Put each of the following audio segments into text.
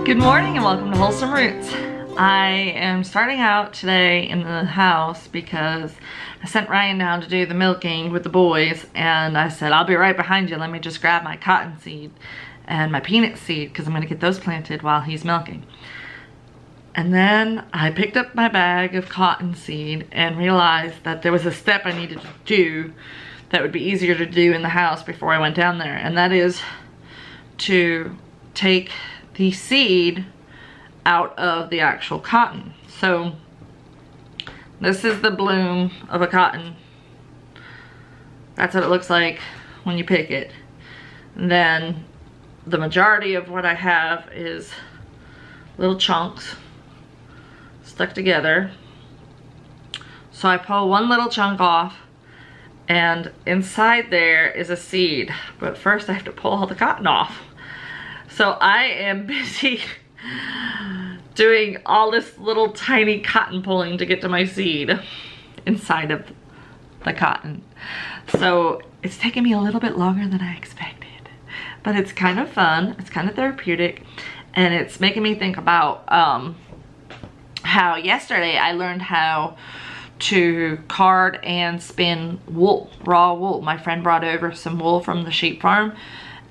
Good morning and welcome to Wholesome Roots. I am starting out today in the house because I sent Ryan down to do the milking with the boys, and I said, I'll be right behind you. Let me just grab my cottonseed and my peanut seed because I'm going to get those planted while he's milking. And then I picked up my bag of cottonseed and realized that there was a step I needed to do that would be easier to do in the house before I went down there, and that is to take the seed out of the actual cotton. So this is the bloom of a cotton. That's what it looks like when you pick it. And then the majority of what I have is little chunks stuck together. So I pull one little chunk off, and inside there is a seed. But first I have to pull all the cotton off. So I am busy doing all this little tiny cotton pulling to get to my seed inside of the cotton. So it's taken me a little bit longer than I expected, but it's kind of fun, it's kind of therapeutic, and it's making me think about how yesterday I learned how to card and spin wool, raw wool. My friend brought over some wool from the sheep farm,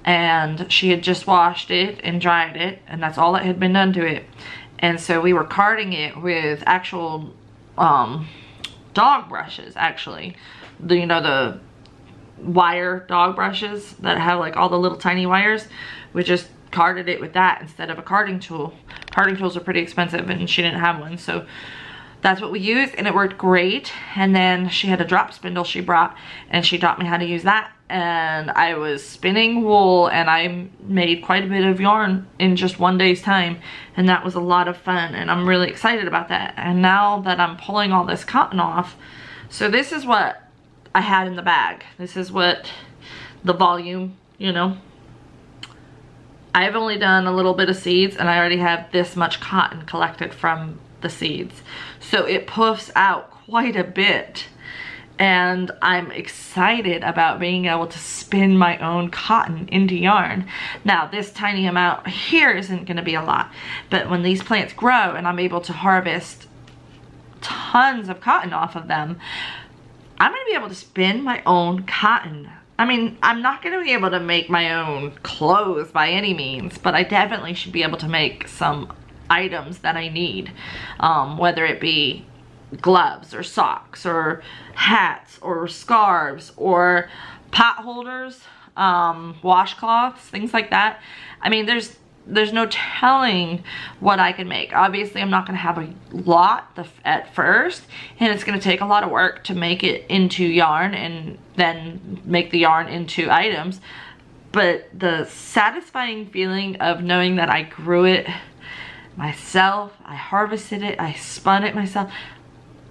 and she had just washed it and dried it, and that's all that had been done to it. And so we were carding it with actual dog brushes, actually. You know, the wire dog brushes that have like all the little tiny wires. We just carded it with that instead of a carding tool. Carding tools are pretty expensive and she didn't have one, so that's what we used, and it worked great. And then she had a drop spindle she brought, and she taught me how to use that. And I was spinning wool, and I made quite a bit of yarn in just one day's time, and that was a lot of fun, and I'm really excited about that. And now that I'm pulling all this cotton off, so this is what I had in the bag. This is what the volume, you know. I've only done a little bit of seeds, and I already have this much cotton collected from the seeds. So it puffs out quite a bit. And I'm excited about being able to spin my own cotton into yarn. Now, this tiny amount here isn't going to be a lot, but when these plants grow and I'm able to harvest tons of cotton off of them, I'm going to be able to spin my own cotton. I mean, I'm not going to be able to make my own clothes by any means, but I definitely should be able to make some items that I need, whether it be gloves or socks or hats or scarves or pot holders, washcloths, things like that. I mean, there's no telling what I can make. Obviously, I'm not going to have a lot at first, and it's going to take a lot of work to make it into yarn and then make the yarn into items. But the satisfying feeling of knowing that I grew it myself, I harvested it, I spun it myself,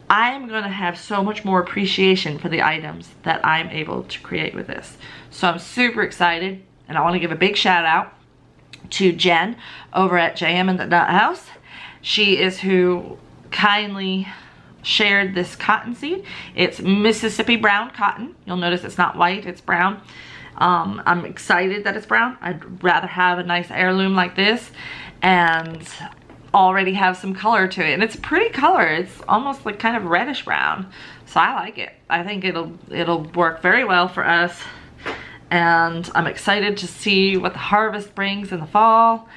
I'm gonna have so much more appreciation for the items that I'm able to create with this. So I'm super excited, and I want to give a big shout out to Jen over at JM in the Nut House. She is who kindly shared this cottonseed. It's Mississippi brown cotton. You'll notice it's not white, it's brown. I'm excited that it's brown. I'd rather have a nice heirloom like this and already have some color to it, and it's a pretty color. It's almost like kind of reddish brown, so I like it. I think it'll work very well for us, and I'm excited to see what the harvest brings in the fall.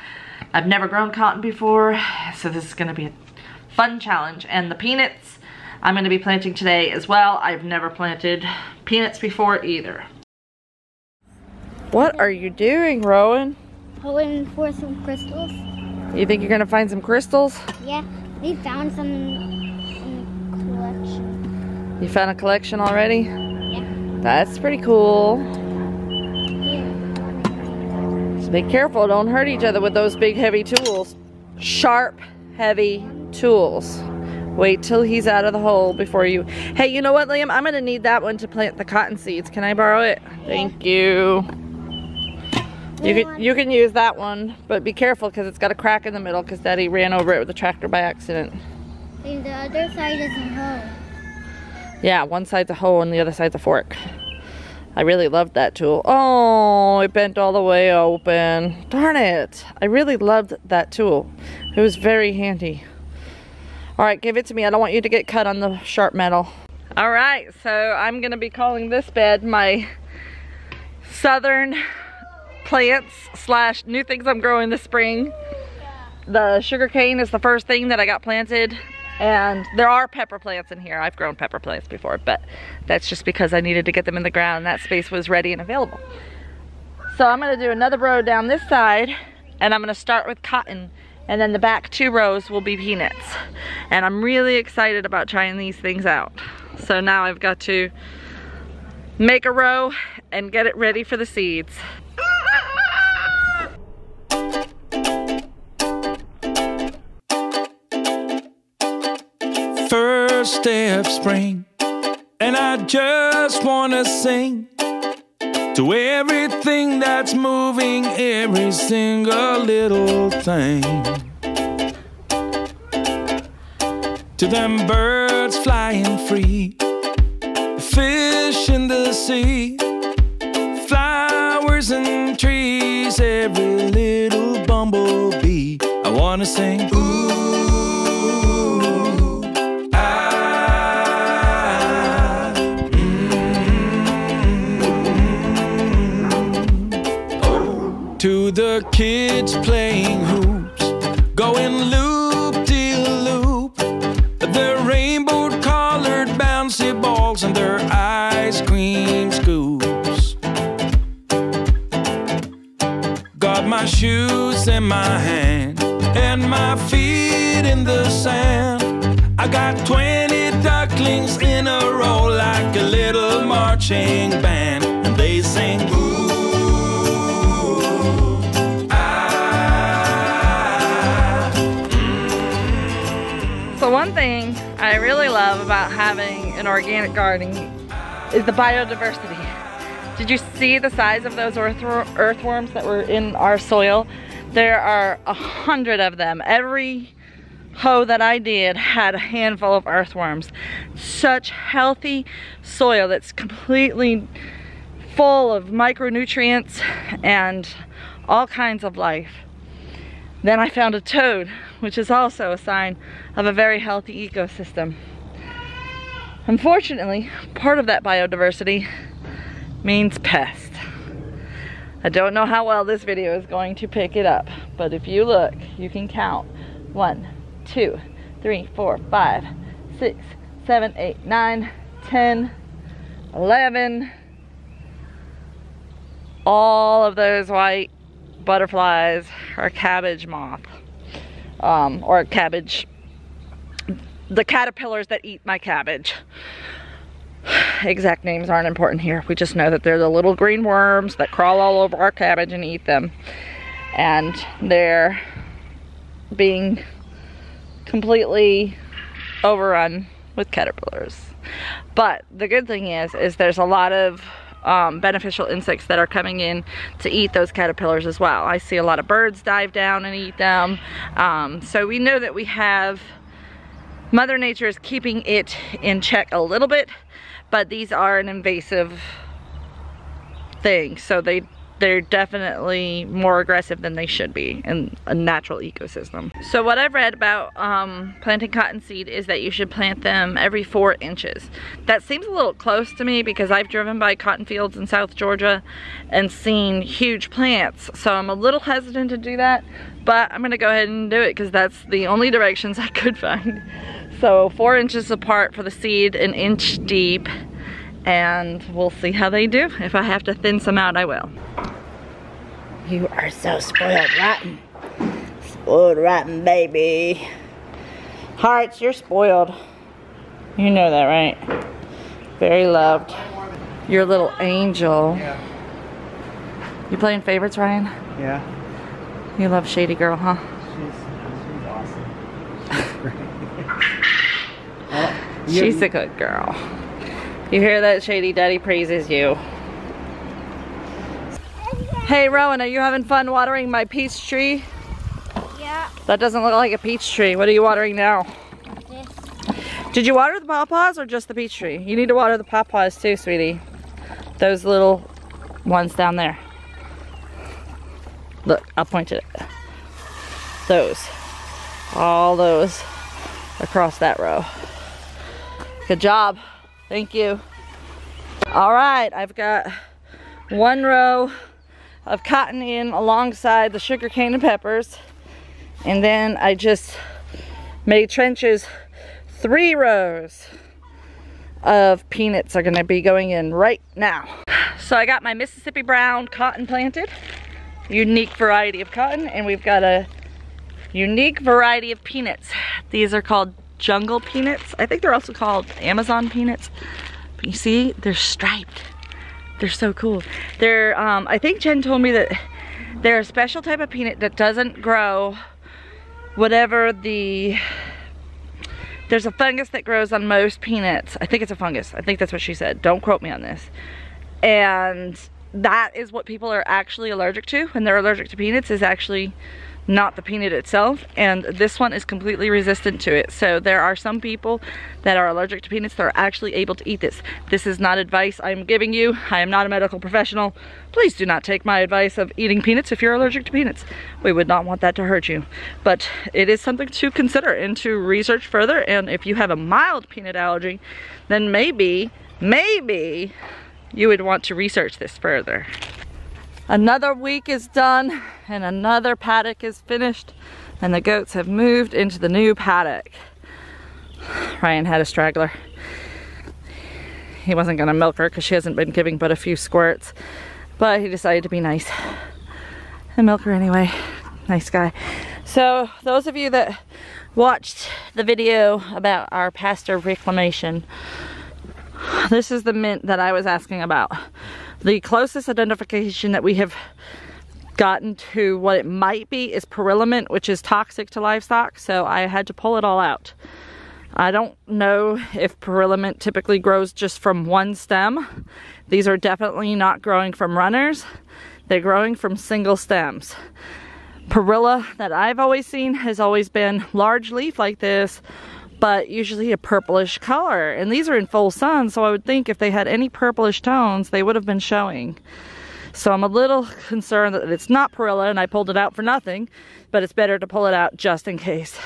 I've never grown cotton before, so this is going to be a fun challenge. And the peanuts I'm going to be planting today as well. I've never planted peanuts before either. What are you doing, Rowan? Pulling for some crystals. You think you're gonna find some crystals? Yeah, we found some in the collection. You found a collection already? Yeah. That's pretty cool. Yeah. Just be careful, don't hurt each other with those big heavy tools. Sharp, heavy tools. Wait till he's out of the hole before you... Hey, you know what, Liam? I'm gonna need that one to plant the cotton seeds. Can I borrow it? Yeah. Thank you. You can use that one, but be careful because it's got a crack in the middle because Daddy ran over it with a tractor by accident. And the other side is a hole. Yeah, one side's a hoe and the other side's a fork. I really loved that tool. Oh, it bent all the way open. Darn it. I really loved that tool. It was very handy. All right, give it to me. I don't want you to get cut on the sharp metal. All right, so I'm gonna be calling this bed my southern plants slash new things I'm growing this spring. The sugarcane is the first thing that I got planted, and there are pepper plants in here. I've grown pepper plants before, but that's just because I needed to get them in the ground and that space was ready and available. So I'm gonna do another row down this side, and I'm gonna start with cotton, and then the back 2 rows will be peanuts. And I'm really excited about trying these things out. So now I've got to make a row and get it ready for the seeds. First day of spring, and I just wanna sing to everything that's moving, every single little thing. To them birds flying free, fish in the sea, flowers and trees, every little bumblebee. I wanna sing, ooh, ah, oh. To the kids playing hoops, going loop-de-loop, the rainbow-colored bouncy balls and their ice cream scoops. Got my shoes in my hand and my feet in the sand. I got 20 ducklings in a row like a little marching band, and they sing, ooh. So one thing I really love about having an organic garden is the biodiversity. Did you see the size of those earthworms that were in our soil? There are 100 of them. Every hoe that I did had a handful of earthworms. Such healthy soil that's completely full of micronutrients and all kinds of life. Then I found a toad, which is also a sign of a very healthy ecosystem. Unfortunately, part of that biodiversity means pest. I don't know how well this video is going to pick it up, but if you look, you can count 1, 2, 3, 4, 5, 6, 7, 8, 9, 10, 11. All of those white butterflies are cabbage moth, or cabbage, the caterpillars that eat my cabbage. Exact names aren't important here. We just know that they're the little green worms that crawl all over our cabbage and eat them. And they're being completely overrun with caterpillars. But the good thing is there's a lot of beneficial insects that are coming in to eat those caterpillars as well. I see a lot of birds dive down and eat them. So we know that we have, Mother Nature is keeping it in check a little bit, but these are an invasive thing. So they're definitely more aggressive than they should be in a natural ecosystem. So what I've read about planting cottonseed is that you should plant them every 4 inches. That seems a little close to me because I've driven by cotton fields in South Georgia and seen huge plants. So I'm a little hesitant to do that, but I'm gonna go ahead and do it because that's the only directions I could find. So 4 inches apart for the seed, 1 inch deep, and we'll see how they do. If I have to thin some out, I will. You are so spoiled rotten. Spoiled rotten baby. Hearts, you're spoiled. You know that, right? Very loved. You're a little angel. Yeah. You playing favorites, Ryan? Yeah. You love Shady Girl, huh? She's awesome. She's great. She's a good girl. You hear that? Shady Daddy praises you. Hey Rowan, are you having fun watering my peach tree? Yeah. That doesn't look like a peach tree. What are you watering now? This. Did you water the pawpaws or just the peach tree? You need to water the pawpaws too, sweetie. Those little ones down there. Look, I'll point to it. Those. All those across that row. Good job. Thank you. All right, I've got one row of cotton in alongside the sugarcane and peppers. And then I just made trenches. 3 rows of peanuts are gonna be going in right now. So I got my Mississippi brown cotton planted. Unique variety of cotton, and we've got a unique variety of peanuts. These are called jungle peanuts. I think they're also called Amazon peanuts. But you see, they're striped. They're so cool. They're, I think Jen told me that they're a special type of peanut that doesn't grow whatever the, there's a fungus that grows on most peanuts. I think it's a fungus. I think that's what she said. Don't quote me on this. And that is what people are actually allergic to when they're allergic to peanuts, is actually not the peanut itself, and this one is completely resistant to it. So there are some people that are allergic to peanuts that are actually able to eat this. This is not advice I'm giving you. I am not a medical professional. Please do not take my advice of eating peanuts if you're allergic to peanuts. We would not want that to hurt you. But it is something to consider and to research further, and if you have a mild peanut allergy, then maybe you would want to research this further. Another week is done and another paddock is finished, and the goats have moved into the new paddock. Ryan had a straggler. He wasn't gonna milk her because she hasn't been giving but a few squirts, but he decided to be nice and milk her anyway. Nice guy. So those of you that watched the video about our pasture reclamation, this is the mint that I was asking about. The closest identification that we have gotten to what it might be is perilla mint, which is toxic to livestock, so I had to pull it all out. I don't know if perilla mint typically grows just from one stem. These are definitely not growing from runners. They're growing from single stems. Perilla that I've always seen has always been large leaf like this, but usually a purplish color, and these are in full sun, so I would think if they had any purplish tones they would have been showing. So I'm a little concerned that it's not perilla and I pulled it out for nothing, but it's better to pull it out just in case.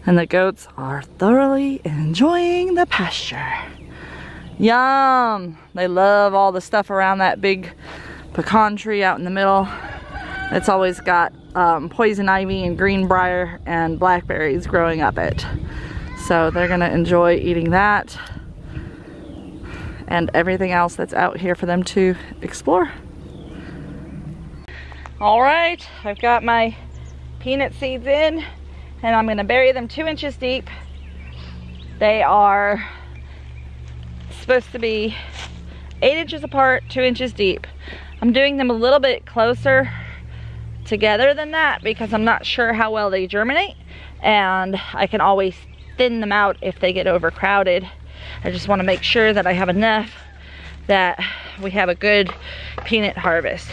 And the goats are thoroughly enjoying the pasture. Yum! They love all the stuff around that big pecan tree out in the middle. It's always got poison ivy and greenbrier and blackberries growing up it. So they're gonna enjoy eating that and everything else that's out here for them to explore. All right, I've got my peanut seeds in and I'm gonna bury them 2 inches deep. They are supposed to be 8 inches apart, 2 inches deep. I'm doing them a little bit closer together than that because I'm not sure how well they germinate, and I can always thin them out if they get overcrowded. I just want to make sure that I have enough that we have a good peanut harvest.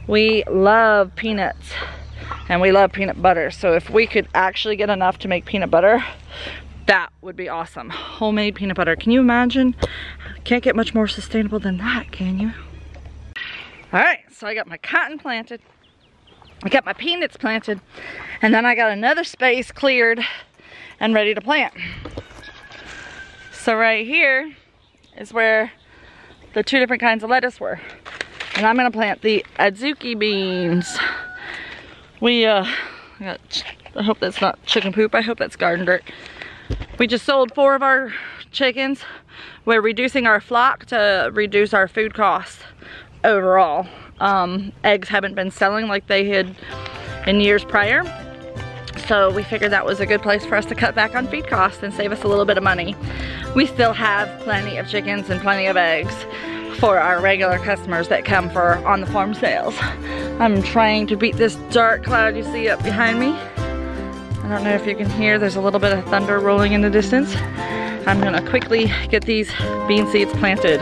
We love peanuts and we love peanut butter, so if we could actually get enough to make peanut butter, that would be awesome. Homemade peanut butter, can you imagine? Can't get much more sustainable than that, can you? All right, so I got my cotton planted, I got my peanuts planted, and then I got another space cleared and ready to plant. So right here is where the 2 different kinds of lettuce were. And I'm gonna plant the adzuki beans. I hope that's not chicken poop, I hope that's garden dirt. We just sold 4 of our chickens. We're reducing our flock to reduce our food costs overall. Eggs haven't been selling like they had in years prior, so we figured that was a good place for us to cut back on feed costs and save us a little bit of money. We still have plenty of chickens and plenty of eggs for our regular customers that come for on the farm sales. I'm trying to beat this dark cloud you see up behind me. I don't know if you can hear, there's a little bit of thunder rolling in the distance. I'm gonna quickly get these bean seeds planted.